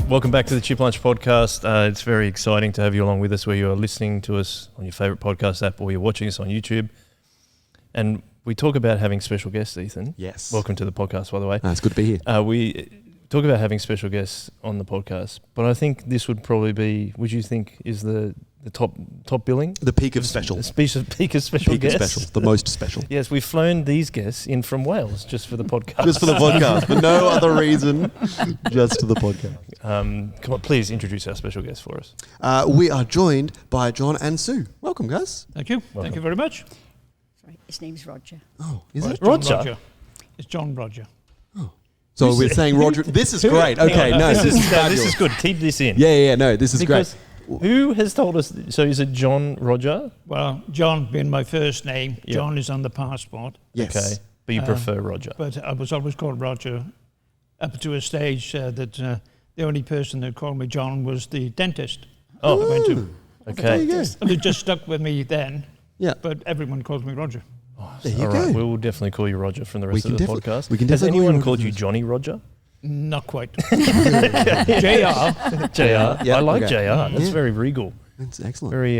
Welcome back to the Chip Lunch Podcast. It's very exciting to have you along with us, where you are listening to us on your favourite podcast app or you're watching us on YouTube. And we talk about having special guests, Ethan. Yes. Welcome to the podcast, by the way. It's good to be here. We talk about having special guests on the podcast, but I think this would probably be, would you think, is the top billing? The peak of special. Peak of special guests. Special. The most special. Yes, we've flown these guests in from Wales just for the podcast. Just for the podcast, for no other reason, just to the podcast. Come on, please introduce our special guest for us. We are joined by John and Sue. Welcome, guys. Thank you. Welcome. Thank you very much. Sorry, his name's Roger. Oh, is it? Roger? It's John Roger. So we're saying Roger. This is great. Okay, no, this is good. Keep this in. Yeah, no, this is Because great. who has told us? So is it John Roger? Well, John being my first name, Yeah. John is on the passport, Yes. Okay, but you prefer Roger. but I was always called Roger up to a stage that the only person that called me John was the dentist I went to. There you Okay. go. And it just stuck with me then, Yeah. but everyone calls me Roger. There you All go. right, we will definitely call you Roger from the rest We of can the defi- podcast. we can Has definitely call anyone you called Roger. you Johnny Roger? Not quite. JR. Yeah, I like okay. JR. That's Yeah. very regal. That's excellent. Very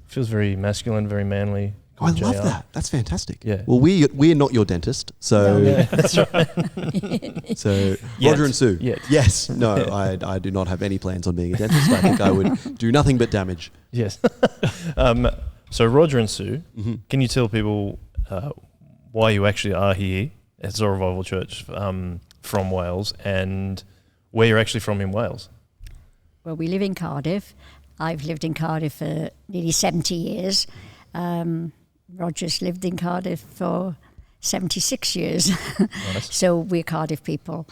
feels very masculine, very manly. I love JR. that. That's fantastic. Yeah. Well, we're not your dentist, so Yeah, that's right. so Yet. Roger and Sue. Yet. Yes. No, I do not have any plans on being a dentist. I think I would do nothing but damage. Yes. So Roger and Sue, Mm-hmm. can you tell people why you actually are here at Zoe Revival Church from Wales, and where you're actually from in Wales? Well, we live in Cardiff. I've lived in Cardiff for nearly 70 years. Roger's lived in Cardiff for 76 years. Nice. So we're Cardiff people.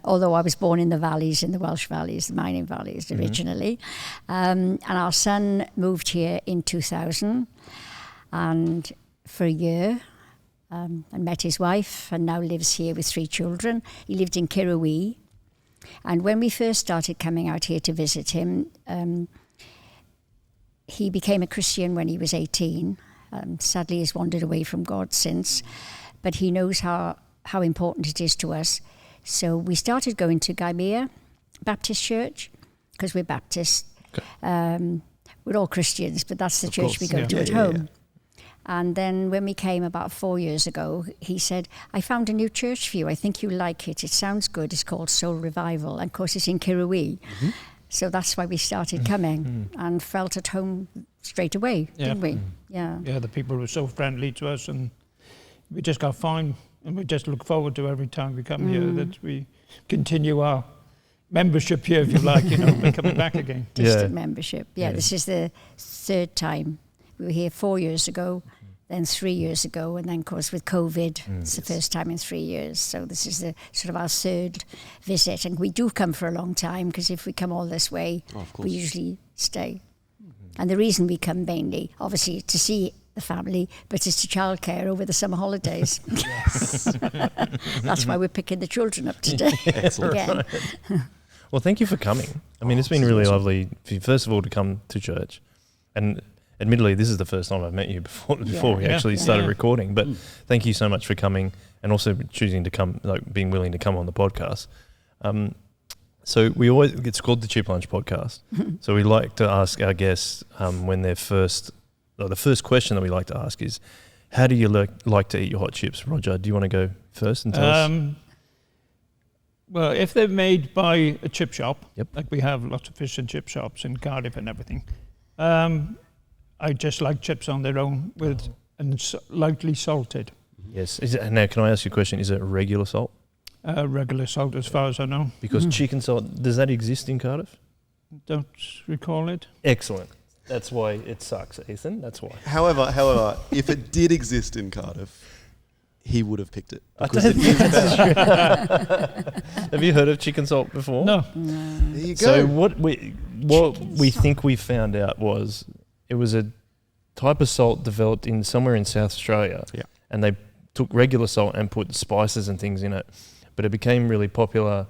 Although I was born in the valleys, in the Welsh valleys, the mining valleys originally. And our son moved here in 2000 and for a year and met his wife and now lives here with 3 children. He lived in Kirrawee. And when we first started coming out here to visit him, he became a Christian when he was 18. Sadly, he's wandered away from God since. But he knows how important it is to us. So we started going to Gaimea Baptist Church, because we're Baptist. Okay. We're all Christians, but that's the Of church course. we go Yeah. to Yeah, at yeah, home. And then when we came about 4 years ago, he said, I found a new church for you. I think you'll like it. It sounds good. It's called Soul Revival. And of course, it's in Kirrawee. Mm-hmm. So that's why we started coming and felt at home straight away, Yeah. didn't we? Yeah. Yeah, the people were so friendly to us, and we just got fine. And we just look forward to every time we come here that we continue our membership here, if you like, by coming back again. Distant membership. Yeah, Yeah. this is the 3rd time. We were here 4 years ago, then 3 years ago, and then, of course, with COVID, it's the first time in 3 years. So this is the sort of our 3rd visit. And we do come for a long time, because if we come all this way, Of course. we usually stay. And the reason we come mainly, obviously, to see the family, but it's to childcare over the summer holidays. That's why we're picking the children up today. Excellent. Again. Well, thank you for coming. I mean, it's been really lovely, for you, first of all, to come to church. And admittedly, this is the first time I've met you before we Yeah. actually Yeah. started recording. But thank you so much for coming, and also choosing to come, like being willing to come on the podcast. So we always, it's called the Chip Lunch Podcast. So we like to ask our guests when they're the first question that we like to ask is, how do you like to eat your hot chips? Roger, do you want to go first and tell us? Well, if they're made by a chip shop, Yep. like we have lots of fish and chip shops in Cardiff and everything, I just like chips on their own and lightly salted. Yes. Now, can I ask you a question? Is it regular salt? Regular salt, as far as I know. Because chicken salt, does that exist in Cardiff? Don't recall it. Excellent. That's why it sucks, Ethan. That's why. However, if it did exist in Cardiff, he would have picked it. I Because don't it think is that's better. Have you heard of chicken salt before? No. There you go. So what we think we found out was it was a type of salt developed in somewhere in South Australia. Yeah. And they took regular salt and put spices and things in it, but it became really popular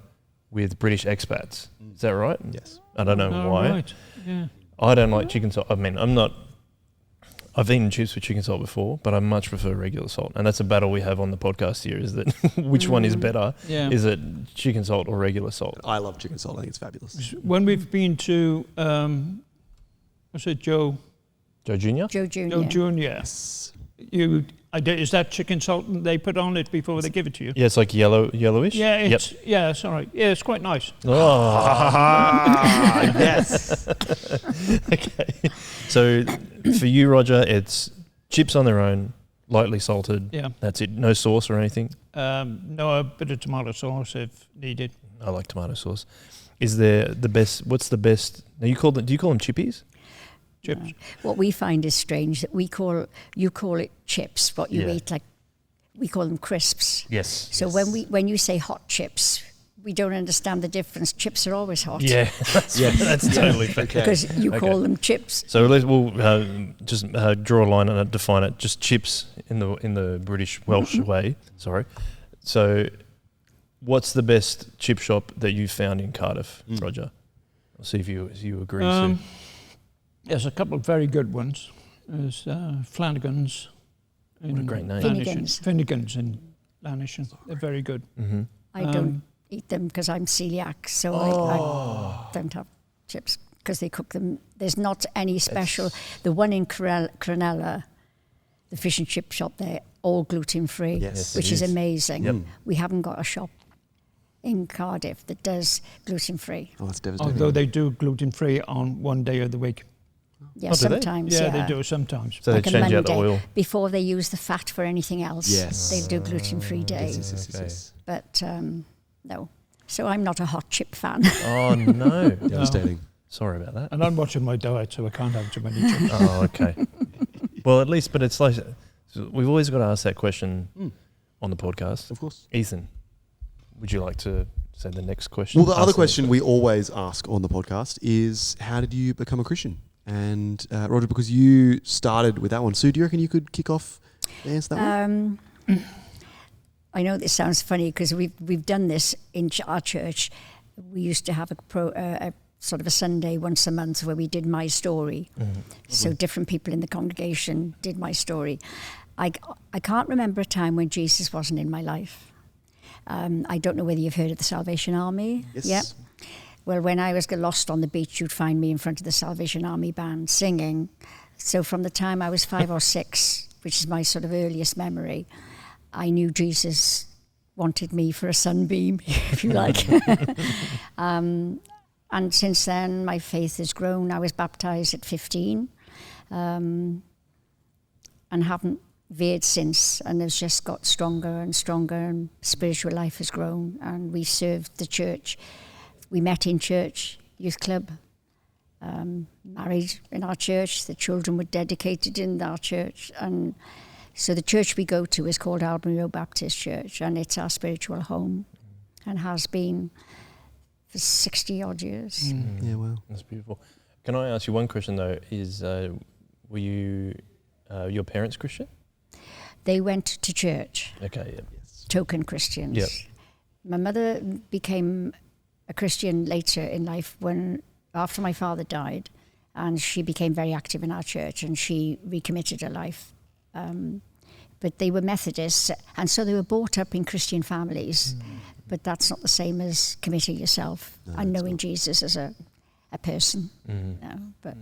with British expats. Is that right? Yes. I don't know Oh, why. right. Yeah. I don't like chicken salt. I mean, I I've eaten chips with chicken salt before, but I much prefer regular salt. And that's a battle we have on the podcast here, is that which one is better? Yeah. Is it chicken salt or regular salt? I love chicken salt. I think it's fabulous. When we've been to, what's it, Joe Jr.? Joe Jr. Jr. Yes. Is that chicken salt they put on it before they give it to you? Yeah, it's like yellowish. Yeah, it's all right. Yeah, it's quite nice. Oh. Yes. Okay. So for you, Roger, it's chips on their own, lightly salted. Yeah. That's it. No sauce or anything. No, a bit of tomato sauce if needed. I like tomato sauce. Is there the best? What's the best? Now do you call them chippies? Chips. No. What we find is strange that you call it chips, what you eat, like we call them crisps. Yes. So when you say hot chips, we don't understand the difference. Chips are always hot. Yeah, that's totally fair. Okay. Because you call them chips. So we'll just draw a line and define it. Just chips in the British Welsh way. Sorry. So, what's the best chip shop that you found in Cardiff, Roger? I'll see if you agree. Sue. There's a couple of very good ones. There's Flanagan's. What a great name. Finnegan's in Lanishon. They're very good. Mm-hmm. I don't eat them because I'm celiac, so I don't have chips because they cook them. There's not any special. The one in Cranella, the fish and chip shop there, all gluten-free, Yes, which is amazing. Yep. We haven't got a shop in Cardiff that does gluten-free. Oh, that's devastating. Although they do gluten-free on one day of the week. Yeah, Oh, do they? sometimes. Yeah, they do sometimes. So Like they a change out the Monday. oil. Before they use the fat for anything else, Yes. they do gluten-free day. Yes. But no. So I'm not a hot chip fan. Oh no! Devastating. Sorry about that. And I'm watching my diet, so I can't have too many chips. Oh, okay. Well, at least, but it's like we've always got to ask that question on the podcast. Of course. Ethan, would you like to say the next question? Well, the other Ask question we always ask on the podcast is, how did you become a Christian? And Roger, because you started with that one, Sue, do you reckon you could kick off the answer to that one? I know this sounds funny because we've done this in our church. We used to have a sort of a Sunday once a month where we did My Story. So different people in the congregation did My Story. I can't remember a time when Jesus wasn't in my life. I don't know whether you've heard of the Salvation Army. Yes. Yeah. Well, when I was lost on the beach, you'd find me in front of the Salvation Army band singing. So from the time I was 5 or 6, which is my sort of earliest memory, I knew Jesus wanted me for a sunbeam, if you like. And since then, my faith has grown. I was baptised at 15 and haven't veered since, and has just got stronger and stronger, and spiritual life has grown, and we served the church. We met in church, youth club, married in our church. The children were dedicated in our church, and so the church we go to is called Albury Road Baptist Church, and it's our spiritual home, and has been for 60 odd years. Yeah, well. That's beautiful. Can I ask you one question though? Is were you your parents Christian? They went to church, Okay. Yeah. token Christians. Yep. My mother became a Christian later in life after my father died, and she became very active in our church, and she recommitted her life. But they were Methodists, and so they were brought up in Christian families. But that's not the same as committing yourself and knowing Jesus as a person. No, but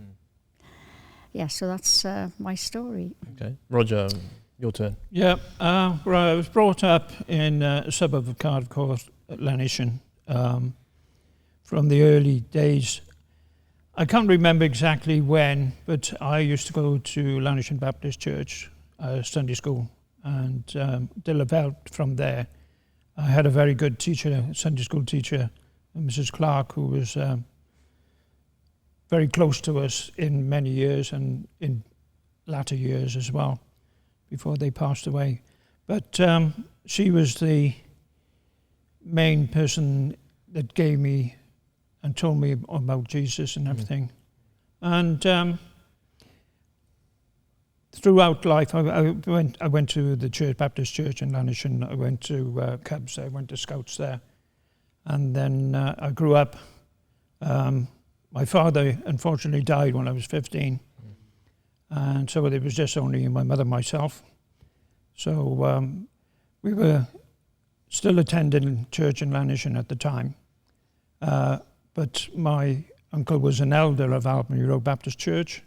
yeah, so that's my story. Okay. Roger, your turn. Yeah, right, I was brought up in a suburb of Cardiff called Lanishon. From the early days, I can't remember exactly when, but I used to go to Lanishon Baptist Church Sunday school and developed from there. I had a very good teacher, Sunday school teacher, Mrs. Clark, who was very close to us in many years and in latter years as well, before they passed away. But she was the main person that gave me and told me about Jesus and everything. And throughout life, I went to the church, Baptist Church in Lanishon. I went to Cubs. I went to Scouts there, and then I grew up. My father unfortunately died when I was 15, And so it was just only my mother and myself. So we were still attending church in Llanishen at the time. But my uncle was an elder of Albany Road Baptist Church.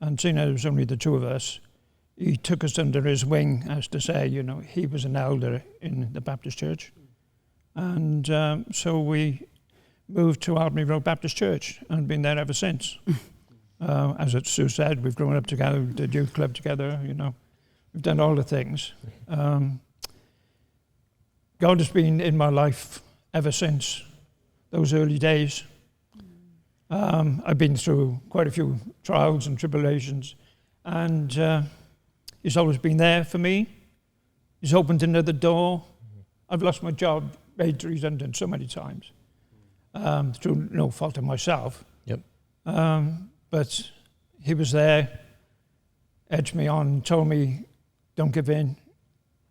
And seeing as it was only the two of us, he took us under his wing, as to say, you know, he was an elder in the Baptist Church. And so we moved to Albany Road Baptist Church and been there ever since. As Sue said, we've grown up together, we did youth club together, you know. We've done all the things. God has been in my life ever since those early days. I've been through quite a few trials and tribulations, and he's always been there for me. He's opened another door. I've lost my job, made redundant so many times, through no fault of myself. Yep. But he was there, edged me on, told me, don't give in,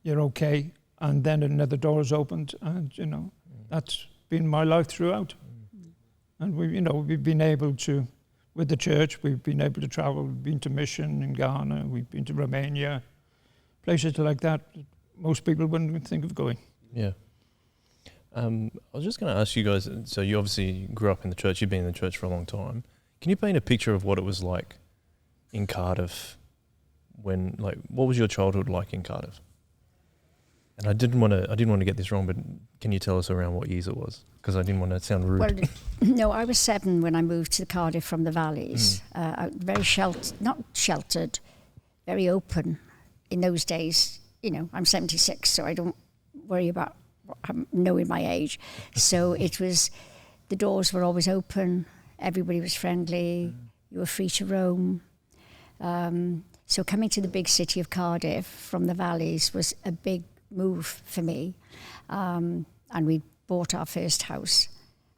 you're okay. And then another door is opened, and, you know, that's been my life throughout. And we've been able to, with the church, we've been able to travel. We've been to mission in Ghana, we've been to Romania, places like that most people wouldn't think of going. Yeah. I was just going to ask you guys, so you obviously grew up in the church, you've been in the church for a long time. Can you paint a picture of what it was like in Cardiff when, like, what was your childhood like in Cardiff? And I didn't want to get this wrong, but can you tell us around what years it was? Because I didn't want to sound rude. Well, no, I was 7 when I moved to Cardiff from the valleys. Very not sheltered, very open. In those days, you know, I'm 76, so I don't worry about knowing my age. So it was, the doors were always open. Everybody was friendly. You were free to roam. So coming to the big city of Cardiff from the valleys was a big move for me, and we bought our first house,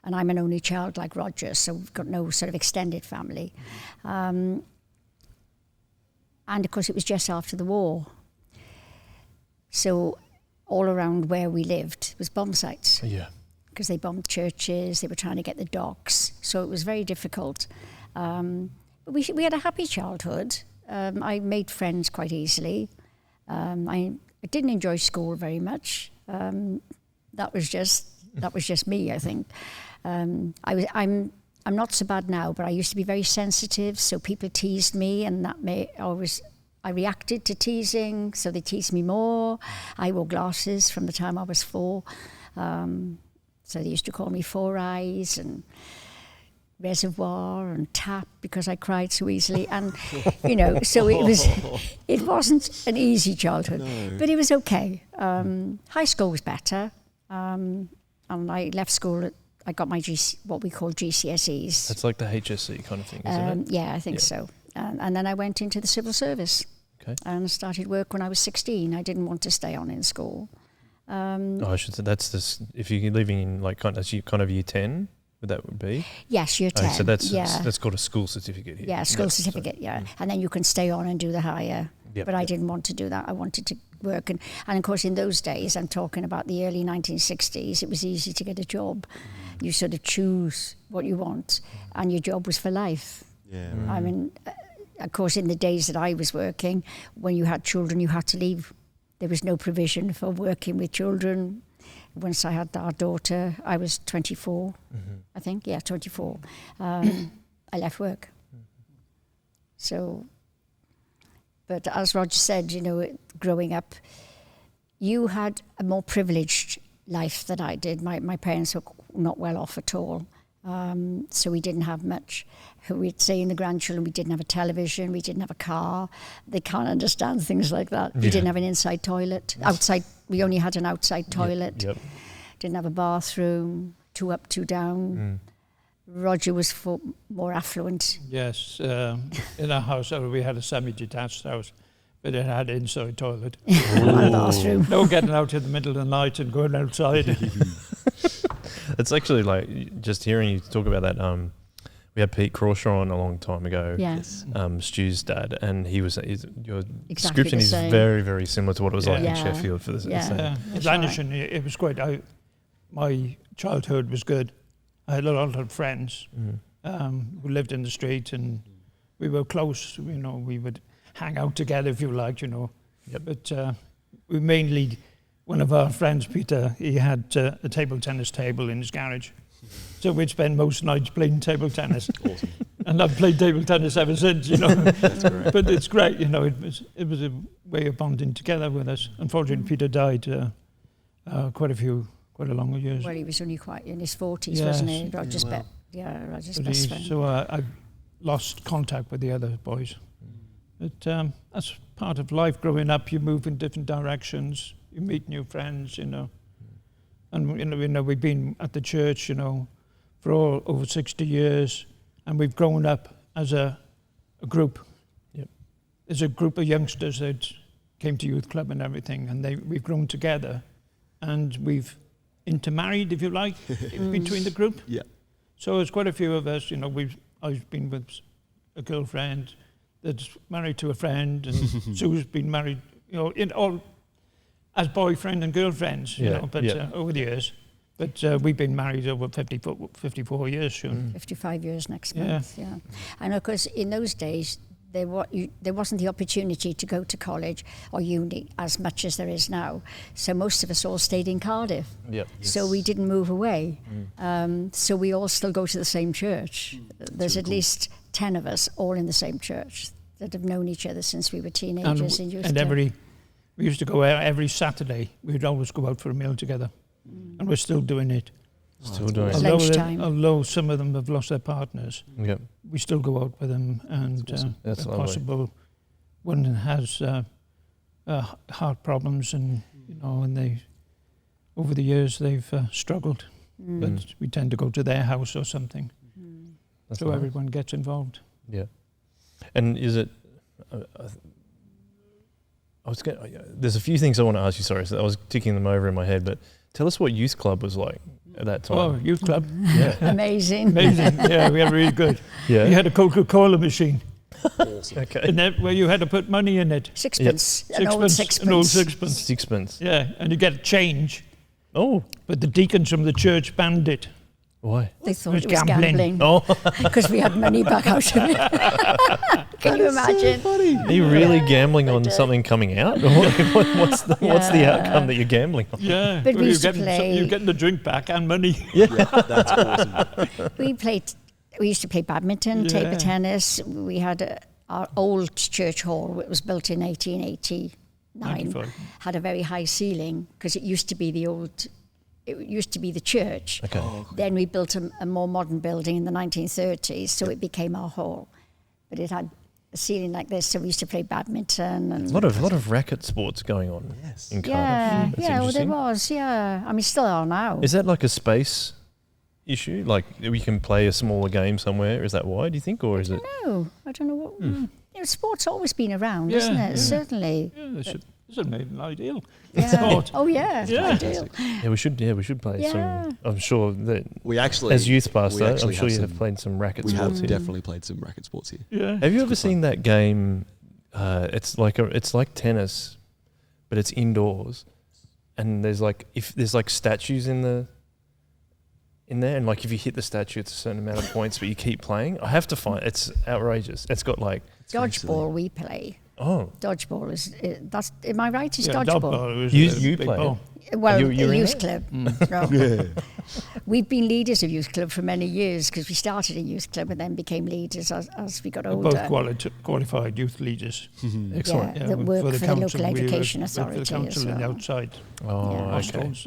and I'm an only child like Roger, so we've got no sort of extended family, and of course it was just after the war, so all around where we lived was bomb sites. Yeah. Because they bombed churches, they were trying to get the docks, so it was very difficult, but we had a happy childhood. I made friends quite easily. I didn't enjoy school very much. That was just me, I think. I'm not so bad now, but I used to be very sensitive. So people teased me, and I reacted to teasing. So they teased me more. I wore glasses from the time I was 4. So they used to call me Four Eyes and Reservoir and Tap because I cried so easily, and so it wasn't an easy childhood, but it was okay. High school was better, and I left school I got my what we call GCSEs. That's like the HSC kind of thing, isn't it? Yeah, I think so. And then I went into the civil service. Okay. And started work when I was 16. I didn't want to stay on in school. I should say that's this. If you're living in that's kind of year 10. That would be? Yes, year 10. So that's called a school certificate here. Yeah, school certificate, yeah. And then you can stay on and do the higher. But I didn't want to do that. I wanted to work. And of course, in those days, I'm talking about the early 1960s, it was easy to get a job. You sort of choose what you want, and your job was for life. Yeah. I mean, of course, in the days that I was working, when you had children, you had to leave. There was no provision for working with children. Once I had our daughter, I was 24, I think. Yeah, 24. I left work. So, but as Roger said, growing up, you had a more privileged life than I did. My parents were not well off at all. So we didn't have much. We'd say in the grandchildren, we didn't have a television, we didn't have a car. They can't understand things like that. We didn't have an inside toilet. Outside, we only had an outside toilet. Yep. Didn't have a bathroom, 2 up, 2 down. Roger was more affluent. Yes, in our house, we had a semi-detached house, but it had an inside toilet. And a bathroom. No getting out in the middle of the night and going outside. It's actually like, just hearing you talk about that, we had Pete Crawshaw on a long time ago, yes. Stu's dad, and your exactly description is very, very similar to what it was like in Sheffield for the same. In Llanishen, it was great. My childhood was good. I had a lot of friends who lived in the street, and we were close. You know, we would hang out together if you like. You know, Yep. but we mainly. One of our friends, Peter, he had a table tennis table in his garage. So we'd spend most nights playing table tennis. Awesome. And I've played table tennis ever since, you know. That's great. But it's great, you know, it was a way of bonding together with us. Unfortunately, Peter died quite a long years. Well, he was only quite in his 40s, Yes. wasn't he? Roger's, Yeah, wow. Roger's But best friend. so I lost contact with the other boys. But that's part of life growing up. You move in different directions. You meet new friends, you know. And, you know, we've been at the church, you know, for over 60 years. And we've grown up as a group. Yep. There's a group of youngsters that came to youth club and everything. And we've grown together. And we've intermarried, if you like, in between the group. Yeah. So there's quite a few of us, you know, I've been with a girlfriend that's married to a friend, and Sue's been married, you know, in all as boyfriend and girlfriends, you Yeah, know, but yeah. over the years. But we've been married over 54 years soon. 55 years next Yeah. month, yeah. And of course, in those days, there wasn't the opportunity to go to college or uni as much as there is now. So most of us all stayed in Cardiff. Yep. So we didn't move away. So we all still go to the same church. There's really at cool. least 10 of us all in the same church that have known each other since we were teenagers in youth And club. we used to go out every Saturday. We'd always go out for a meal together. And we're still doing it. Still doing it. Lunchtime. Although some of them have lost their partners, Yep. we still go out with them, and That's awesome. That's if lovely. possible, one has heart problems, and you know, and they over the years they've struggled, but we tend to go to their house or something, That's so nice. everyone gets involved. Yeah. And is it? There's a few things I want to ask you. Sorry, so I was ticking them over in my head, but tell us what youth club was like at that time. Oh, youth club, Yeah. Amazing. amazing! Yeah, we had really good. Yeah. We had a Coca-Cola machine, Awesome. Okay. and that, where you had to put money in it. Sixpence. An old sixpence. An old sixpence. Sixpence. Yeah, and you get change, Oh, but the deacons from the church banned it. why? They thought It it was was gambling. gambling Oh, because we had money back out of it. Can you imagine? are you really gambling on something coming out? Or what's the outcome that you're gambling on? Yeah, But we you're used to getting play- you're getting the drink back and money. Yeah, that's awesome. We used to play badminton, Yeah. table tennis. We had our old church hall. It was built in 1889. 95. Had a very high ceiling because it used to be the church. Okay. Then we built a more modern building in the 1930s, so it became our hall. But it had a ceiling like this, so we used to play badminton and A lot of racket sports going on Yes. in Cardiff. yeah, That's yeah. Well, there interesting. was, yeah. I mean, still are now. Is that like a space issue? Like we can play a smaller game somewhere? Is that why, do you think? Or is it? No, I don't know what. You know, sport's always been around, Yeah, isn't it? yeah. Certainly. Yeah, this is made an ideal. Yeah. Sport. Oh yeah, Yeah. ideal. Yeah, we should play Yeah. some. I'm sure that We actually, as youth we pastor, I'm actually sure you have some- played some racket we have sports here. definitely played some racket sports here. Yeah. Have you ever good seen that game? It's like tennis, but it's indoors, and there's like statues in there, and like if you hit the statue, it's a certain amount of points, but you keep playing. I have to find it's outrageous. It's got like Dodgeball we play. oh Dodgeball is that's. Am I right? It's Yeah, dodgeball. was You a big play it? ball. Well, you're a in youth it? club. No. We've been leaders of youth club for many years because we started in youth club and then became leaders as we got They're older. both qualified youth leaders. excellent. Yeah, that work for the council, local we were education with authority the as council and well. outside Oh, Yeah. okay. hostels.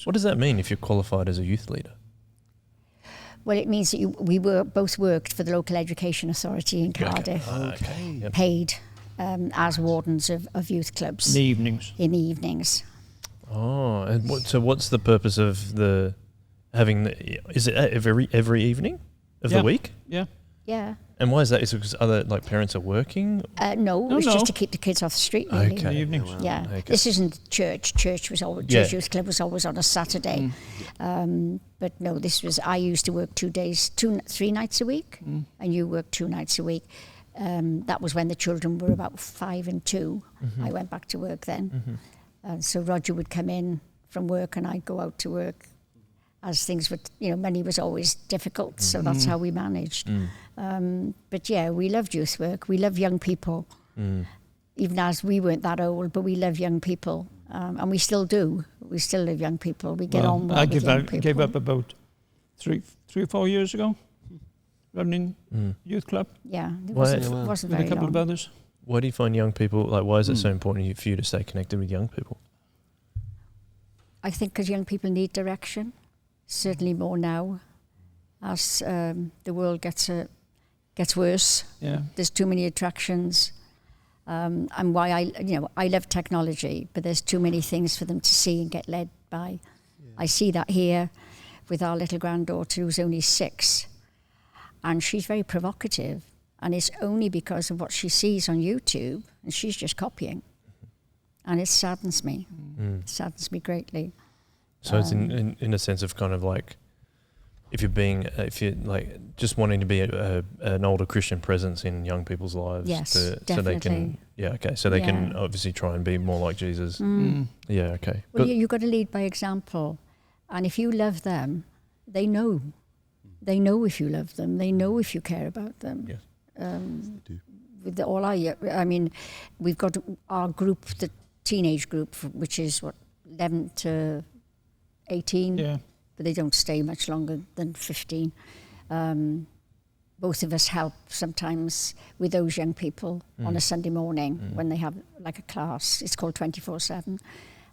What does that mean if you're qualified as a youth leader? Well, it means that we both worked for the local education authority in Cardiff, Okay. Yep. paid as wardens of youth clubs In the evenings. in the evenings. Oh, and so what's the purpose of having the? Is it every evening of Yeah. the week? Yeah. Yeah. And why is that? Is it because other parents are working? No, it was No. just to keep the kids off the street, really. In the Okay. evenings. Yeah, Okay. this isn't church. Church youth club was always on a Saturday. But no, this was. I used to work 3 nights a week, and you worked 2 nights a week. That was when the children were about 5 and 2. I went back to work then, and so Roger would come in from work, and I'd go out to work, as things were, money was always difficult, so that's how we managed. But yeah, we loved youth work. We love young people, even as we weren't that old, but we love young people, and we still do. We still love young people. We get on well with young people. I gave up about 3 or 4 years ago, running youth club. Yeah, it Well, wasn't With very a couple long. of others. Why do you find young people, like, why is it so important for you to stay connected with young people? I think because young people need direction, certainly more now, as the world gets worse. Yeah. There's too many attractions, and why I love technology, but there's too many things for them to see and get led by. Yeah. I see that here with our little granddaughter who's only 6, and she's very provocative, and it's only because of what she sees on YouTube, and she's just copying. And it saddens me. It saddens me greatly. So it's in a sense of kind of like, if you're like just wanting to be an older Christian presence in young people's lives. Yes, so they can, can obviously try and be more like Jesus. Yeah, okay. Well, you've got to lead by example. And if you love them, they know. They know if you love them. They know if you care about them. Yes. They do. With I mean, we've got our group, the teenage group, which is 11 to 18. Yeah. But they don't stay much longer than 15. Both of us help sometimes with those young people on a Sunday morning when they have like a class. It's called 24/7.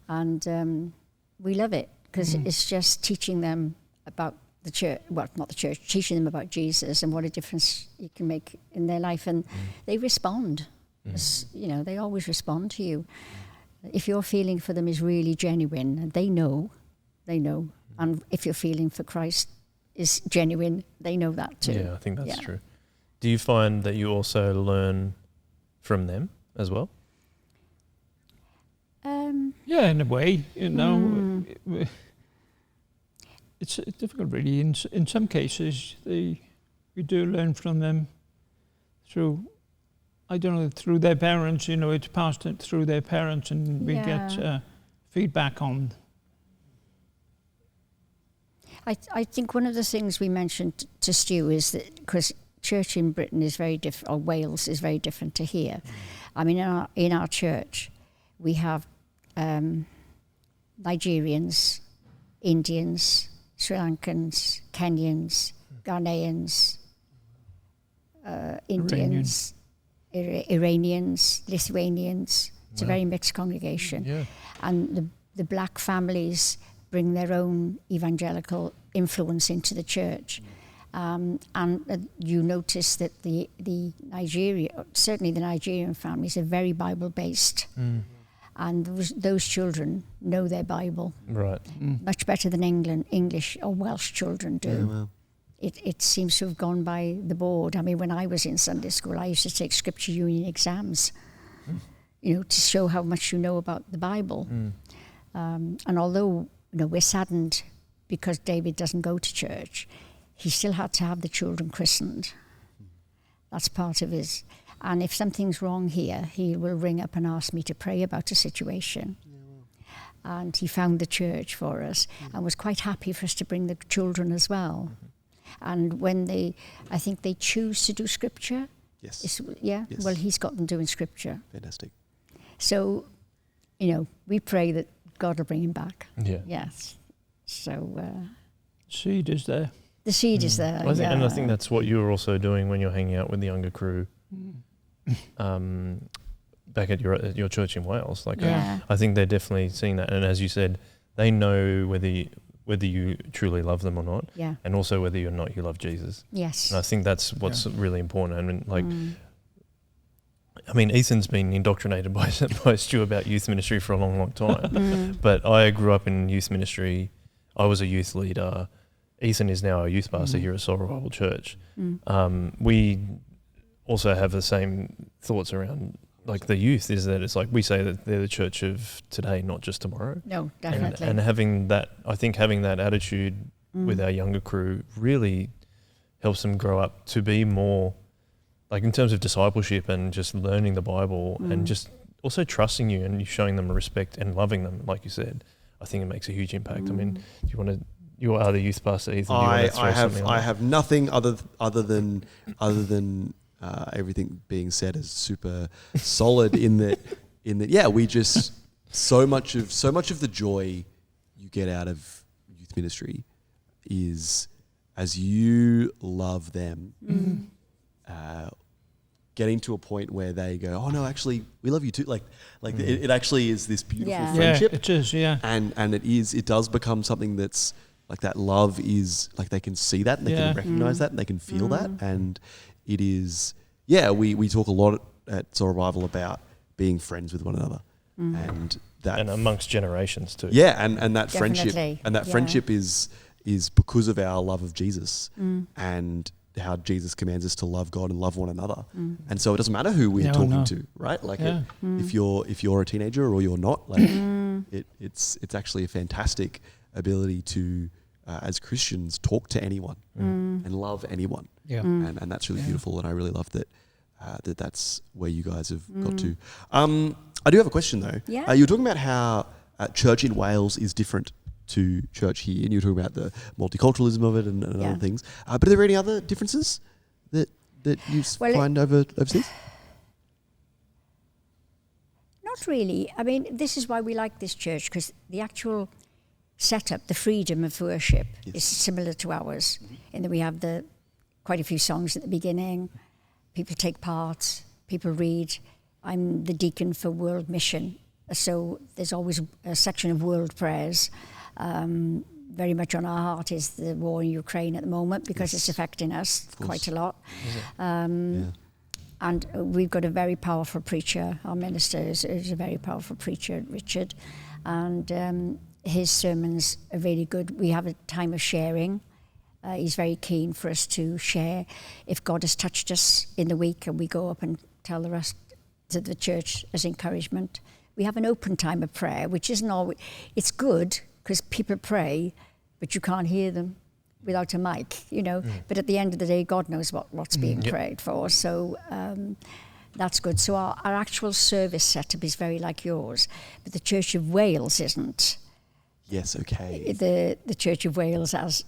And we love it because it's just teaching them about the church, well, not the church, teaching them about Jesus and what a difference you can make in their life. And they respond. They always respond to you. If your feeling for them is really genuine, they know. And if your feeling for Christ is genuine, they know that too. Yeah, I think that's true. Do you find that you also learn from them as well? Yeah, in a way, it's difficult really. In some cases, we do learn from them through, through their parents. It's passed through their parents, and we get feedback on. I think one of the things we mentioned to Stu is that because church in Britain is very different, or Wales is very different to here. I mean, in our church, we have Nigerians, Indians, Sri Lankans, Kenyans, Ghanaians, Indians, Iranians, Lithuanians. It's a very mixed congregation. Yeah. And the black families bring their own evangelical influence into the church. And you notice that certainly the Nigerian families are very Bible-based. And those children know their Bible. Right. Much better than English or Welsh children do. Yeah, well. It seems to have gone by the board. I mean, when I was in Sunday school, I used to take Scripture Union exams, to show how much you know about the Bible. And although we're saddened because David doesn't go to church, he still had to have the children christened. That's part of his. And if something's wrong here, he will ring up and ask me to pray about a situation. And he found the church for us and was quite happy for us to bring the children as well. And when I think they choose to do Scripture. Yes. Yes. Well, he's got them doing Scripture. Fantastic. So, we pray that God will bring him back. Yeah. Yes. So. Seed is there. The seed is there. And I think that's what you're also doing when you're hanging out with the younger crew. Back at your church in Wales. I think they're definitely seeing that. And as you said, they know whether you truly love them or not. Yeah. And also whether or not you love Jesus. Yes. And I think that's what's really important. I mean, Ethan's been indoctrinated by Stu about youth ministry for a long, long time. But I grew up in youth ministry. I was a youth leader. Ethan is now a youth pastor here at Soul Revival Church. We also have the same thoughts around the youth, is that it's like we say that they're the church of today, not just tomorrow. No, definitely. And having that attitude with our younger crew really helps them grow up to be more, in terms of discipleship and just learning the Bible and just also trusting you and showing them respect and loving them, like you said. I think it makes a huge impact. I mean, do you want to You are the youth pastor, Ethan. Do you want to throw something on I that? have nothing other than everything being said is super solid in that yeah, we just so much of the joy you get out of youth ministry is as you love them, getting to a point where they go, oh no, actually we love you too. It actually is this beautiful friendship. Yeah, it is. Yeah, and it does become something that's like that love is like they can see that and they can recognize that and they can feel that, and it is we talk a lot at Soul Revival about being friends with one another and that And amongst generations too. and that friendship Definitely. friendship is because of our love of Jesus and how Jesus commands us to love God and love one another. And so it doesn't matter who we're talking to, right? Like if you're a teenager or you're not, like it's actually a fantastic ability to as Christians talk to anyone and love anyone. yeah. And that's really beautiful, and I really love that that's where you guys have got to. I do have a question though. Yeah. You were talking about how church in Wales is different to church here, and you were talking about the multiculturalism of it and other things. But are there any other differences that you find overseas? Not really. I mean, this is why we like this church, because the actual setup, the freedom of worship is similar to ours, in that we have quite a few songs at the beginning, people take part, people read. I'm the deacon for World Mission, so there's always a section of world prayers. Very much on our heart is the war in Ukraine at the moment, because it's affecting us quite a lot. And we've got a very powerful preacher. Our minister is a very powerful preacher, Richard, and his sermons are really good. We have a time of sharing. He's very keen for us to share if God has touched us in the week, and we go up and tell the rest to the church as encouragement. We have an open time of prayer, which isn't always... It's good because people pray, but you can't hear them without a mic, you know. But at the end of the day, God knows what's being prayed for. So that's good. So our actual service setup is very like yours, but the Church of Wales isn't. Yes, okay. The Church of Wales as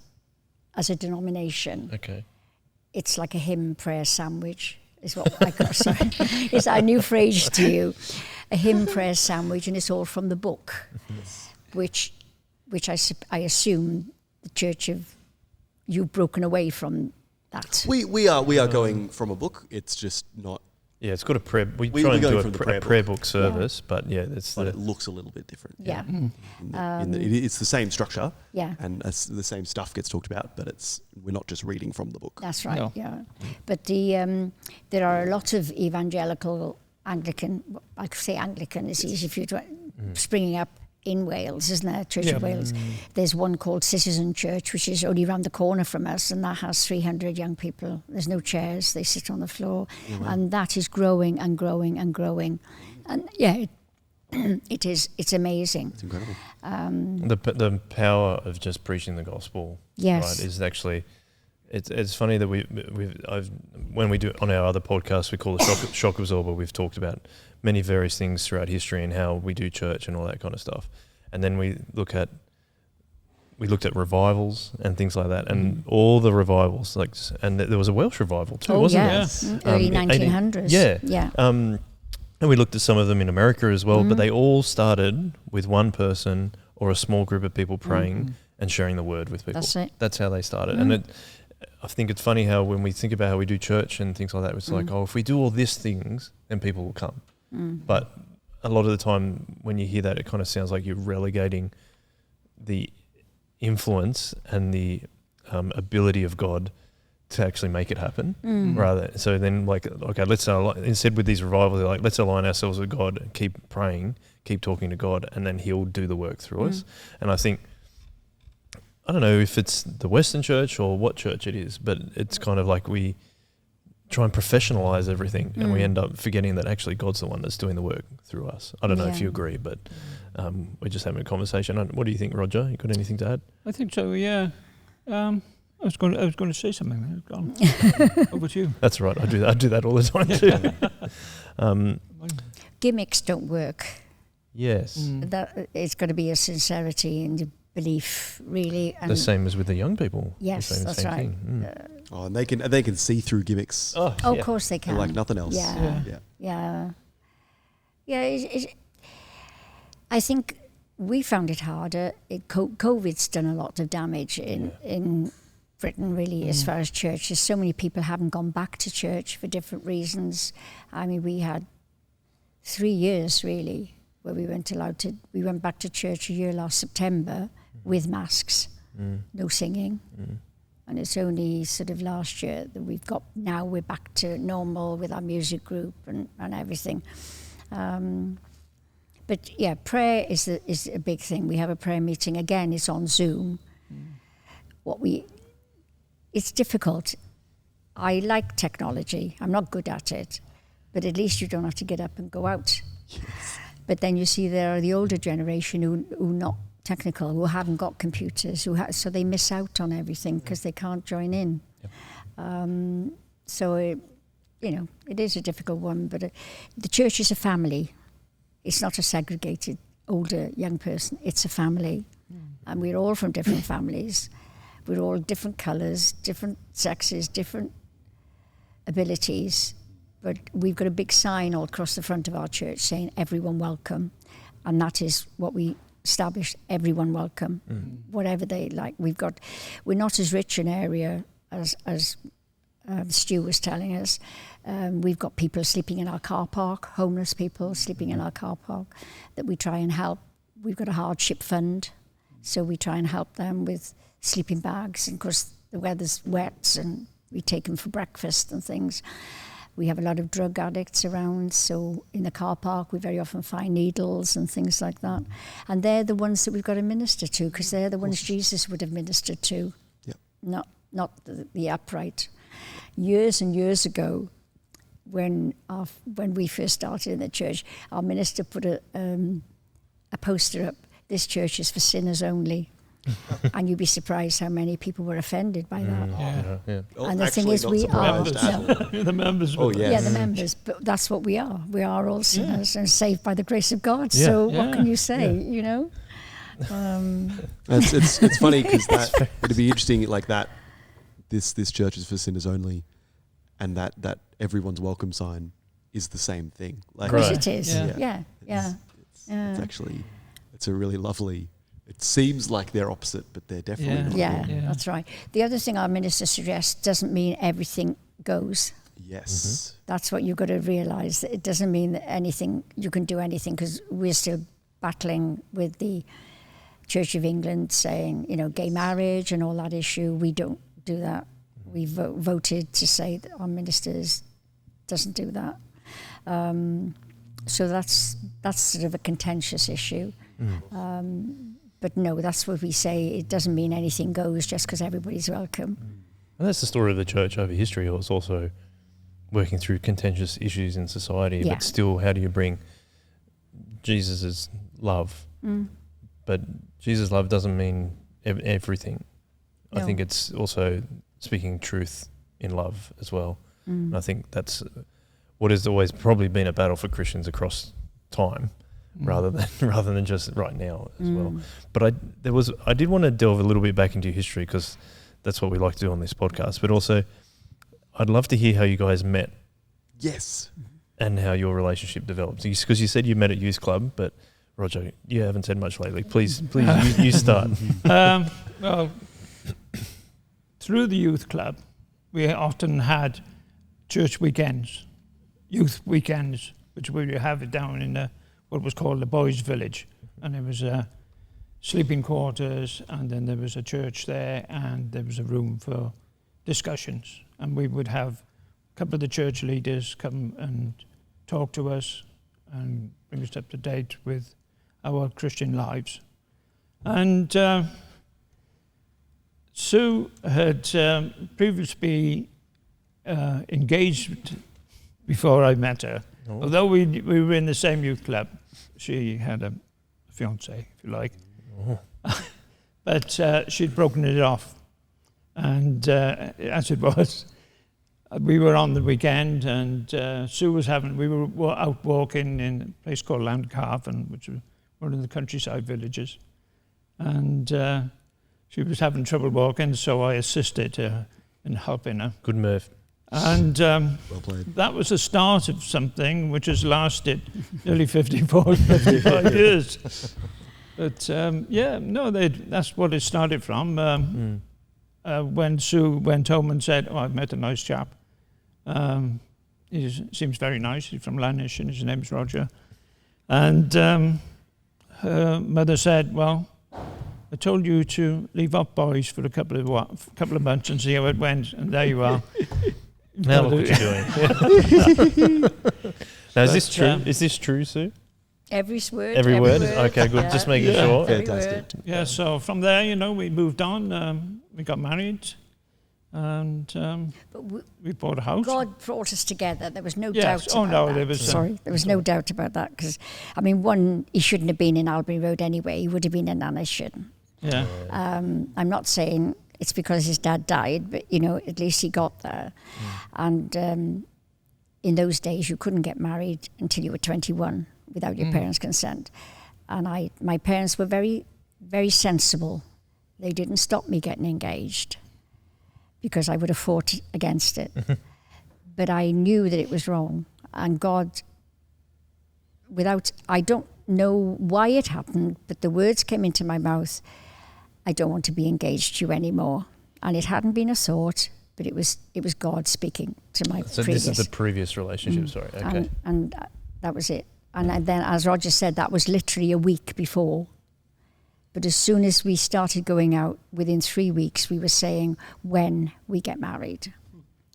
a denomination. Okay. It's like a hymn prayer sandwich, is what I got. Sorry, it's our new phrase to you. A hymn prayer sandwich, and it's all from the book, which I assume the Church of you've broken away from that. We are going from a book. It's just not. Yeah, it's got a prayer. We We're try and going do from the a prayer book service, but But it looks a little bit different. Yeah. In that it's the same structure. Yeah. And the same stuff gets talked about, but we're not just reading from the book. That's right. No. Yeah. But there are a lot of evangelical Anglican. I could say Anglican is easy for you to springing up in Wales, isn't there? Church of Wales. There's one called Citizen Church, which is only around the corner from us, and that has 300 young people. There's no chairs; they sit on the floor, and that is growing and growing and growing. And it is. It's amazing. It's incredible. the power of just preaching the gospel. Yes. Right, is actually. It's funny that when we do on our other podcast, we call it shock absorber. We've talked about many various things throughout history and how we do church and all that kind of stuff. And then we looked at revivals and things like that, and all the revivals, and there was a Welsh revival too, wasn't there? Yes. Early 1900s. Yeah. And we looked at some of them in America as well, but they all started with one person or a small group of people praying and sharing the word with people. That's it. That's how they started. And I think it's funny how when we think about how we do church and things like that, it's like, if we do all these things, then people will come. But a lot of the time when you hear that, it kind of sounds like you're relegating the influence and the ability of God to actually make it happen. So then okay, instead with these revivals, they're like, let's align ourselves with God and keep praying, keep talking to God, and then He'll do the work through us. And I think, I don't know if it's the Western church or what church it is, but it's kind of like we try and professionalize everything and we end up forgetting that actually God's the one that's doing the work through us. I don't know if you agree, but we're just having a conversation. What do you think, Roger? You got anything to add? I think so. Yeah. I was going to say something. It's gone. Over to you. That's right. I do that all the time too. Gimmicks don't work. Yes. That it's got to be a sincerity, and belief, really. And the same as with the young people. Yes, that's right. And they can see through gimmicks. Of course they can. Like nothing else. Yeah. I think we found it harder. COVID's done a lot of damage in Britain, really, as far as churches. So many people haven't gone back to church for different reasons. I mean, we had 3 years, really, where we went back to church a year last September with masks, no singing. And it's only sort of last year that we're back to normal with our music group and everything. But yeah, prayer is a big thing. We have a prayer meeting. Again, it's on Zoom. It's difficult. I like technology. I'm not good at it. But at least you don't have to get up and go out. Yes. But then you see there are the older generation who not technical, who haven't got computers, so they miss out on everything because they can't join in. Yep. It is a difficult one, but the church is a family. It's not a segregated older, young person. It's a family. And we're all from different families. We're all different colours, different sexes, different abilities. But we've got a big sign all across the front of our church saying, everyone welcome. And that is what we established, everyone welcome, whatever they like. We're not as rich an area as Stu was telling us. We've got people sleeping in our car park, homeless people sleeping in our car park, that we try and help. We've got a hardship fund, so we try and help them with sleeping bags. And of course, the weather's wet, and we take them for breakfast and things. We have a lot of drug addicts around, so in the car park we very often find needles and things like that. And they're the ones that we've got to minister to, because they're the ones Jesus would have ministered to, not the upright. Years and years ago, when we first started in the church, our minister put a poster up, "This church is for sinners only." And you'd be surprised how many people were offended by that. And the thing is, we are the members. The members. But that's what we are. We are all sinners and saved by the grace of God. So what can you say? You know. It's funny because it'd be interesting like that. This church is for sinners only, and that everyone's welcome sign is the same thing. Like, of course it is. It's actually a really lovely. It seems like they're opposite, but they're definitely not. Yeah, that's right. The other thing our minister suggests doesn't mean everything goes. Yes. That's what you've got to realise. It doesn't mean that you can do anything, because we're still battling with the Church of England saying, gay marriage and all that issue. We don't do that. We voted to say that our ministers doesn't do that. So that's sort of a contentious issue. But no, that's what we say. It doesn't mean anything goes just because everybody's welcome. And that's the story of the church over history. It's also working through contentious issues in society, but still, how do you bring Jesus' love? But Jesus' love doesn't mean everything. No. I think it's also speaking truth in love as well. And I think that's what has always probably been a battle for Christians across time. Rather than just right now as well. But I did want to delve a little bit back into your history, because that's what we like to do on this podcast. But also, I'd love to hear how you guys met. Yes. And how your relationship developed. Because you said you met at youth club, but Roger, you haven't said much lately. Please, you start. Well, through the youth club, we often had church weekends, youth weekends, which we would have it down in what was called the Boys' Village. And there was sleeping quarters, and then there was a church there, and there was a room for discussions. And we would have a couple of the church leaders come and talk to us and bring us up to date with our Christian lives. And Sue had previously engaged before I met her. Oh. Although we were in the same youth club, she had a fiancé, if you like. Oh. But she'd broken it off. And as it was, we were on the weekend, and Sue was we were out walking in a place called Landcarven, which was one of the countryside villages. and she was having trouble walking, so I assisted her in helping her. Good move. And Well played. that was the start of something which has lasted nearly 55 years. But that's what it started from. When Sue went home and said, I've met a nice chap. He seems very nice. He's from Lannish and his name's Roger. And her mother said, well, I told you to leave off boys for a couple of months and see how it went. And there you are. Now look what you're doing. Now, is this true? Is this true, Sue? Every word. Every word? Okay, good. Yeah. Just making sure. Fantastic. Yeah, so from there, we moved on. We got married. And But we bought a house. God brought us together. There was no Yes. doubt Oh, about no, that. there was, There was no doubt about that. Because, one, he shouldn't have been in Albury Road anyway. He would have been in Anniston. Yeah. I'm not saying it's because his dad died, but, at least he got there. And in those days, you couldn't get married until you were 21 without your parents' consent. And my parents were very, very sensible. They didn't stop me getting engaged because I would have fought against it. But I knew that it was wrong. And God, I don't know why it happened, but the words came into my mouth, I don't want to be engaged to you anymore. And it hadn't been a thought, but it was God speaking to my So previous. this is the previous relationship, sorry. Okay. And that was it. And then, as Roger said, that was literally a week before. But as soon as we started going out, within 3 weeks, we were saying, when we get married.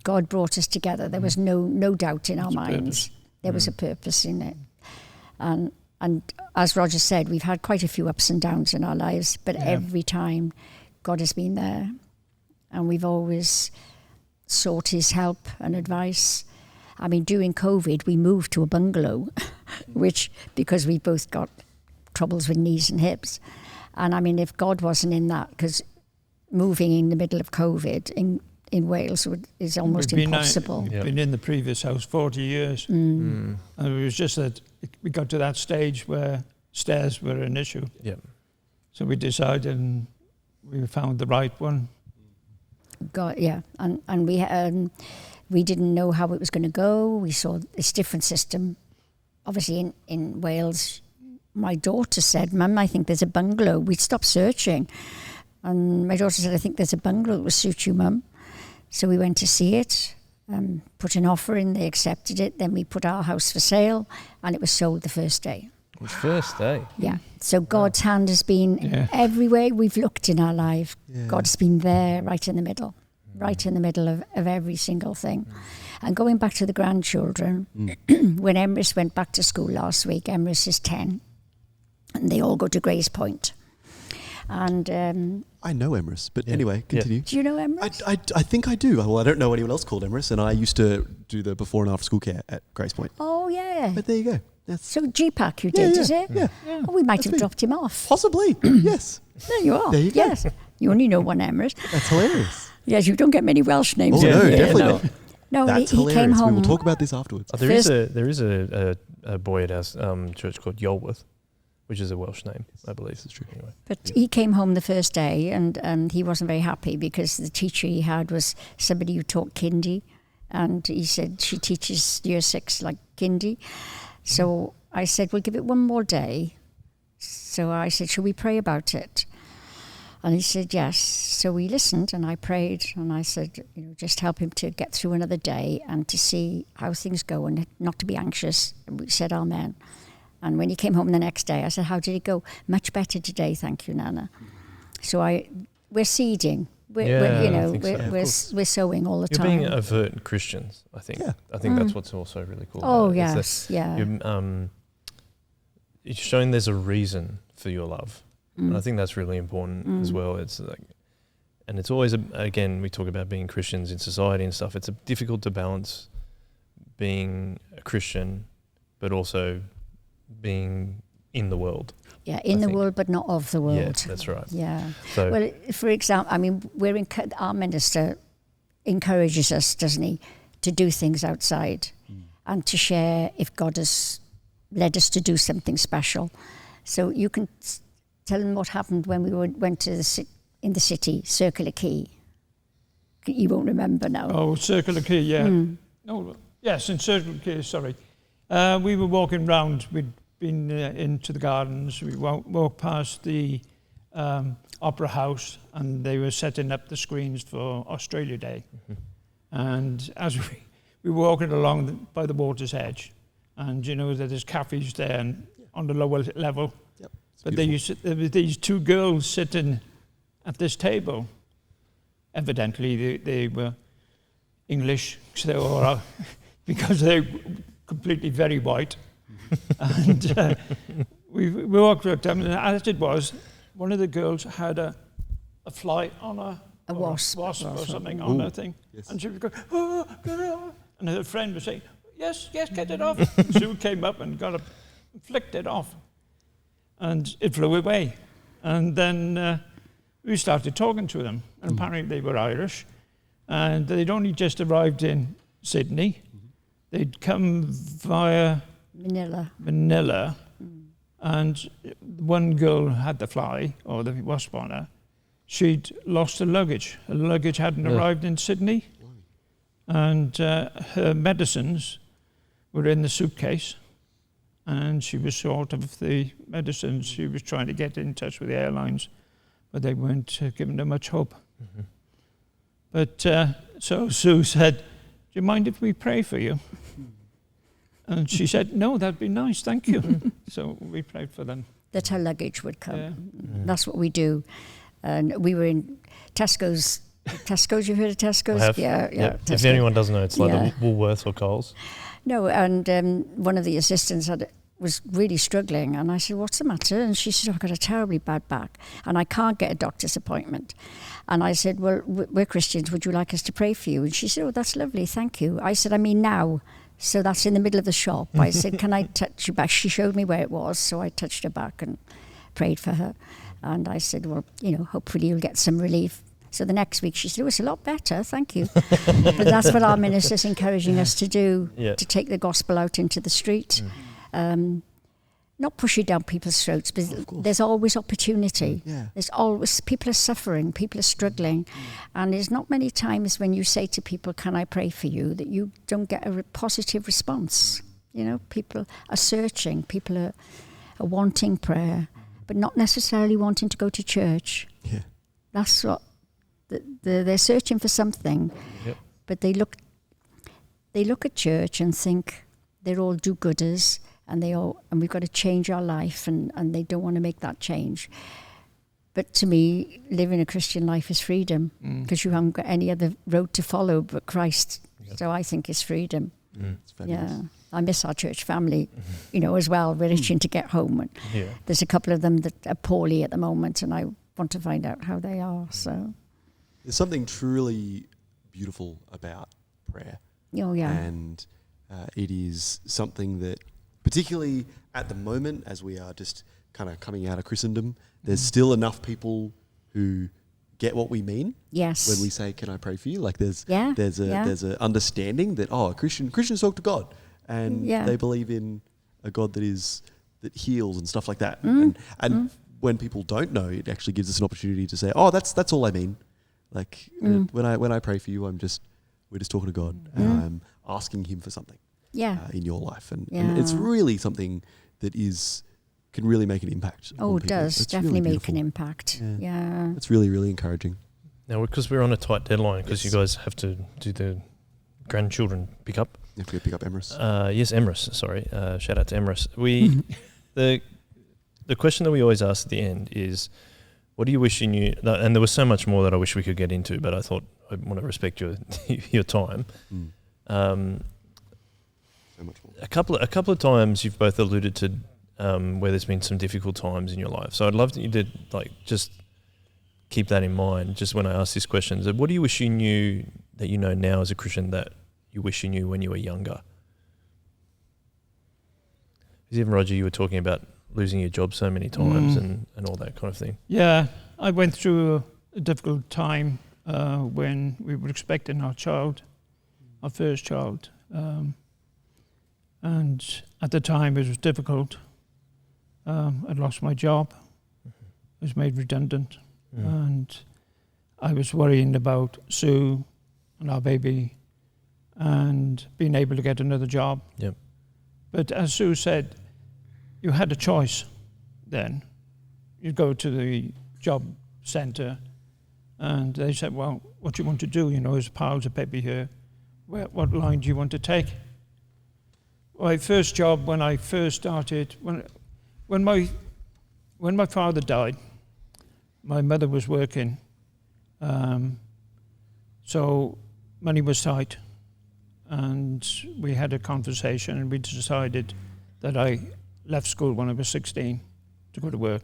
God brought us together. There was no doubt in our minds. There was a purpose in it. And as Roger said, we've had quite a few ups and downs in our lives, but every time God has been there. And we've always sought his help and advice. I mean, during COVID, we moved to a bungalow, because we both got troubles with knees and hips. And I mean, if God wasn't in that, because moving in the middle of COVID in Wales is almost impossible. We've been in the previous house 40 years. And it was just that we got to that stage where stairs were an issue. Yeah. So we decided and we found the right one. God, yeah. And we didn't know how it was going to go. We saw this different system. Obviously in Wales, my daughter said, Mum, I think there's a bungalow. We stopped searching. And my daughter said, I think there's a bungalow that will suit you, Mum. So we went to see it, put an offer in, they accepted it. Then we put our house for sale and it was sold the first day. The first day? Yeah. So God's hand has been everywhere we've looked in our life. Yeah. God's been there right in the middle of every single thing. And going back to the grandchildren, when Emrys went back to school last week, Emrys is 10. And they all go to Grace Point. And I know Emrys, but anyway, continue. Do you know Emrys? I think I do. Well, I don't know anyone else called Emrys, and I used to do the before and after school care at Grace Point. Oh, yeah. But there you go. That's so GPAC you did, is it? Yeah. Oh, we might have dropped him off. Possibly, yes. There you are. There you go. Yes. You only know one Emrys. That's hilarious. Yes, you don't get many Welsh names. Oh, no, definitely not. No, That's he hilarious. came home. We will talk about this afterwards. Oh, there is a boy at our church called Yolworth, which is a Welsh name, I believe. It's true. Anyway. But he came home the first day and he wasn't very happy because the teacher he had was somebody who taught kindy. And he said, she teaches year 6 like kindy. So I said, we'll give it one more day. So I said, shall we pray about it? And he said, yes. So we listened and I prayed and I said, just help him to get through another day and to see how things go and not to be anxious. And we said, amen. And when he came home the next day, I said, how did it go? Much better today, thank you, Nana. So we're seeding. We're sowing all the time. You're being overt Christians, I think. Yeah. I think that's what's also really cool. Oh, yes, yeah. It's showing there's a reason for your love. And I think that's really important as well. It's like, and it's always, again, we talk about being Christians in society and stuff. It's difficult to balance being a Christian, but also being in the world. Yeah, the world, but not of the world. Yeah, that's right. Yeah. So, well, for example, I mean, our minister encourages us, doesn't he, to do things outside and to share if God has led us to do something special. So you can tell them what happened when we went to in the city, Circular Quay. You won't remember now. Oh, Circular Quay, yeah. Oh, yes, in Circular Quay, sorry. We were walking round. We'd been into the gardens. We walked past the Opera House, and they were setting up the screens for Australia Day. And as we were walking along by the water's edge, and you know that there's cafes there and on the lower level. Yep. But there were these two girls sitting at this table. Evidently, they were English, so because they were completely very white. And we walked up to them, and as it was, one of the girls had a fly on her. A wasp or something on her thing. Yes. And she was going, oh, get it off. And her friend was saying, yes, get it off. Sue came up and flicked it off. And it flew away. And then we started talking to them. And apparently they were Irish. And they'd only just arrived in Sydney. They'd come via Manila. And one girl had the fly, or the wasp on her. She'd lost her luggage. Her luggage hadn't arrived in Sydney. And her medicines were in the suitcase. And she was short of the medicines. She was trying to get in touch with the airlines, but they weren't giving her much hope. But so Sue said, do you mind if we pray for you? And she said, no, that'd be nice, thank you. So we prayed for them. That her luggage would come. Yeah. That's what we do. And we were in Tesco's. Tesco's, you've heard of Tesco's? I have. Yeah. If Tesco. anyone doesn't know, it's like the Woolworths or Coles. No, and one of the assistants was really struggling, and I said, what's the matter? And she said, I've got a terribly bad back, and I can't get a doctor's appointment. And I said, well, we're Christians, would you like us to pray for you? And she said, oh, that's lovely, thank you. I said, I mean now. So that's in the middle of the shop. I said, can I touch your back? She showed me where it was, so I touched her back and prayed for her. And I said, well, hopefully you'll get some relief. So the next week she said, oh, it's a lot better, thank you. But that's what our minister's encouraging us to do, to take the gospel out into the street. Not push it down people's throats, but there's always opportunity. There's always, people are suffering, people are struggling. And there's not many times when you say to people, can I pray for you, that you don't get a positive response. People are searching, people are wanting prayer, but not necessarily wanting to go to church. That's what they're searching for something, but they look at church and think they're all do-gooders, and we've got to change our life, and they don't want to make that change. But to me, living a Christian life is freedom, because you haven't got any other road to follow but Christ. So I think it's freedom. I miss our church family, as well. We're itching to get home. And there's a couple of them that are poorly at the moment, and I want to find out how they are. So there's something truly beautiful about prayer. And it is something that, particularly at the moment, as we are just kind of coming out of Christendom, there's still enough people who get what we mean. Yes. When we say, "Can I pray for you?" Like there's a understanding that Christians talk to God, and they believe in a God that heals and stuff like that. And when people don't know, it actually gives us an opportunity to say, "Oh, that's all I mean." Like when I pray for you, we're just talking to God, and I'm asking Him for something. In your life, and it's really something that can really make an impact. Oh, it does. It's definitely really make an impact. It's really, really encouraging. Now, because we're on a tight deadline, because you guys have to do the grandchildren pick up. You have to go pick up Emrys. Yes, Emrys. Sorry, shout out to Emrys. The question that we always ask at the end is, what do you wish you knew? And there was so much more that I wish we could get into, but I thought I want to respect your time. So much more. A couple of times you've both alluded to where there's been some difficult times in your life. So I'd love that you did just keep that in mind. Just when I ask these questions, what do you wish you knew that you know now as a Christian that you wish you knew when you were younger? Because even Roger, you were talking about losing your job so many times and all that kind of thing. Yeah, I went through a difficult time when we were expecting our first child. And at the time it was difficult. I'd lost my job, was made redundant, and I was worrying about Sue and our baby and being able to get another job. Yep. But as Sue said, you had a choice then. You go to the job centre and they said, well, what do you want to do? You know, there's piles of paper here. What line do you want to take? My first job when I first started, when my father died, my mother was working, so money was tight, and we had a conversation and we decided that I left school when I was 16 to go to work.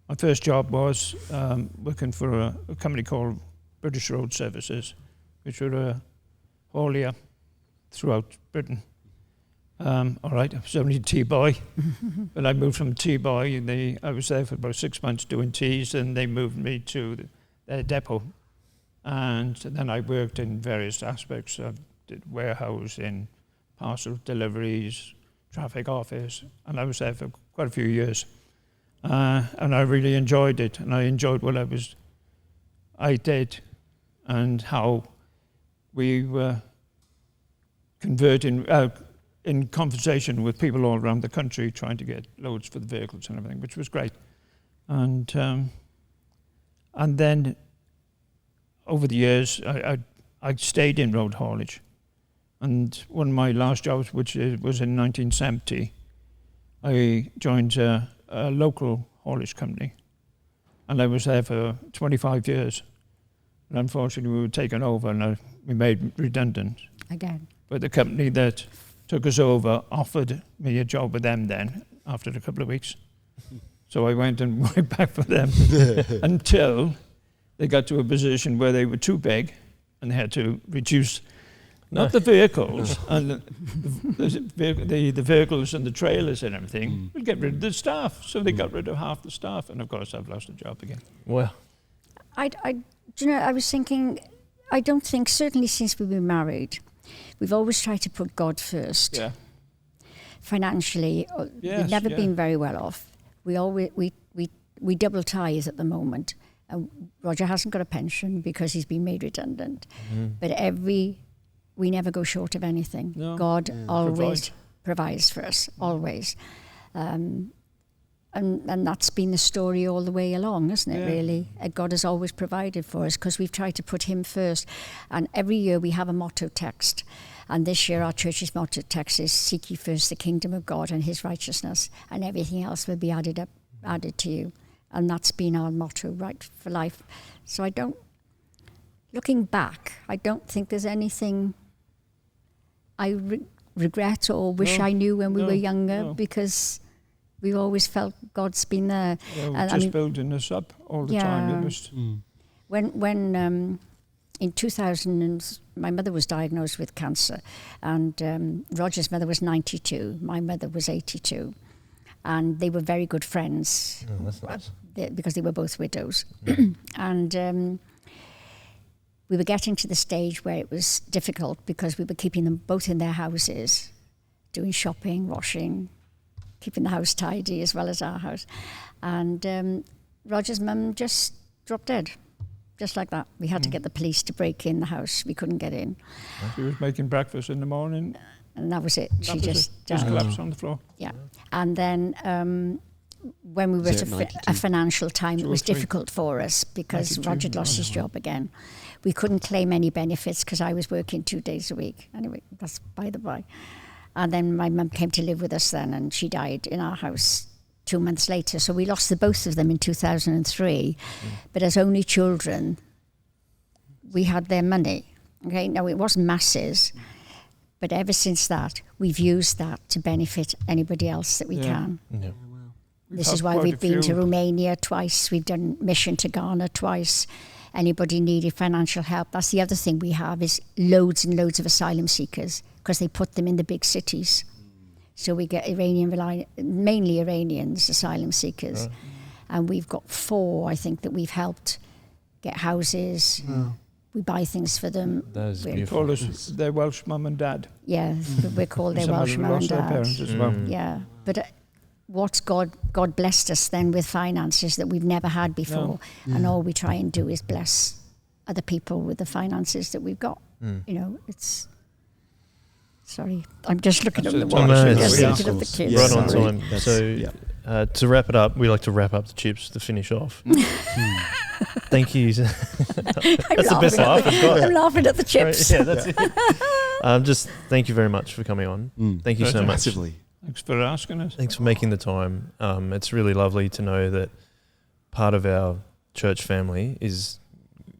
My first job was working for a company called British Road Services, which were a haulier throughout Britain. All right, I was only a tea boy, but I moved from tea boy. I was there for about 6 months doing teas, and they moved me to their depot. And then I worked in various aspects. I did warehousing, parcel deliveries, traffic office, and I was there for quite a few years. And I really enjoyed it, and I enjoyed what I did, and how we were converting, in conversation with people all around the country, trying to get loads for the vehicles and everything, which was great. And then over the years, I stayed in road haulage. And one of my last jobs, which was in 1970, I joined a local haulage company. And I was there for 25 years. And unfortunately, we were taken over and we made redundant. Again. But the company that took us over offered me a job with them then, after a couple of weeks. So I went and went back for them until they got to a position where they were too big and they had to reduce, not the vehicles, and the vehicles and the trailers and everything, but get rid of the staff. So they got rid of half the staff, and of course I've lost a job again. Well, do you know, I was thinking, I don't think, certainly since we've been married, we've always tried to put God first. Yeah. Financially, we've never been very well off. We double ties at the moment. Roger hasn't got a pension because he's been made redundant. But we never go short of anything. No. God always provides for us, always. And that's been the story all the way along, isn't it, really? God has always provided for us because we've tried to put him first. And every year we have a motto text. And this year our church's motto text is, seek ye first the kingdom of God and his righteousness, and everything else will be added to you. And that's been our motto, right, for life. So looking back, I don't think there's anything I regret or wish I knew when we were younger, because we've always felt God's been there. Yeah, just building us up all the time. It was when in 2000, my mother was diagnosed with cancer, and Roger's mother was 92, my mother was 82, and they were very good friends. Oh, that's nice. Because they were both widows. And we were getting to the stage where it was difficult because we were keeping them both in their houses, doing shopping, washing, keeping the house tidy as well as our house. And Roger's mum just dropped dead, just like that. We had to get the police to break in the house. We couldn't get in. She was making breakfast in the morning. And that was it. She just collapsed on the floor. Yeah. And then when we were at a financial time, it was difficult for us because Roger had lost his job again. We couldn't claim any benefits because I was working 2 days a week. Anyway, that's by the by. And then my mum came to live with us then, and she died in our house 2 months later. So we lost the both of them in 2003. But as only children, we had their money. Okay, now it wasn't masses, but ever since that, we've used that to benefit anybody else that we can. Yeah. This is why we've been to Romania twice. We've done mission to Ghana twice. Anybody needed financial help. That's the other thing we have is loads and loads of asylum seekers because they put them in the big cities. So we get mainly Iranians, asylum seekers. Right. And we've got 4, I think, that we've helped get houses. We buy things for them. That is beautiful. Call us their Welsh mum and dad. Yeah, we're called their Welsh mum and dad. Their parents as well. Yeah, but what's God blessed us then with finances that we've never had before, and all we try and do is bless other people with the finances that we've got. You know, it's. Sorry, I'm just looking at the watch. Just thinking of the kids. Right on time. So to wrap it up, we like to wrap up the chips to finish off. Thank you. That's the best laugh I've got. I'm laughing at the chips. Yeah, that's it. Just thank you very much for coming on. Thank you so much. Massively. Thanks for asking us. Thanks for making the time. It's really lovely to know that part of our church family is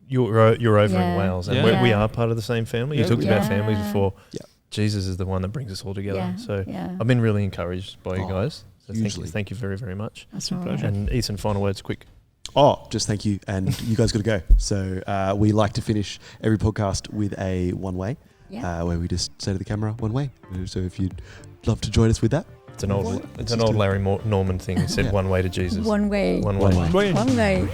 you're over in Wales, and we are part of the same family. You talked about families before. Yeah. Jesus is the one that brings us all together. Yeah. So I've been really encouraged by you guys. So thank you very, very much. That's all right. And Ethan, final words, quick. Just thank you, and you guys got to go. So we like to finish every podcast with a one way, where we just say to the camera, one way. So if you'd love to join us with that. It's an old Larry Norman thing. He said one way to Jesus. One way. One way. One way.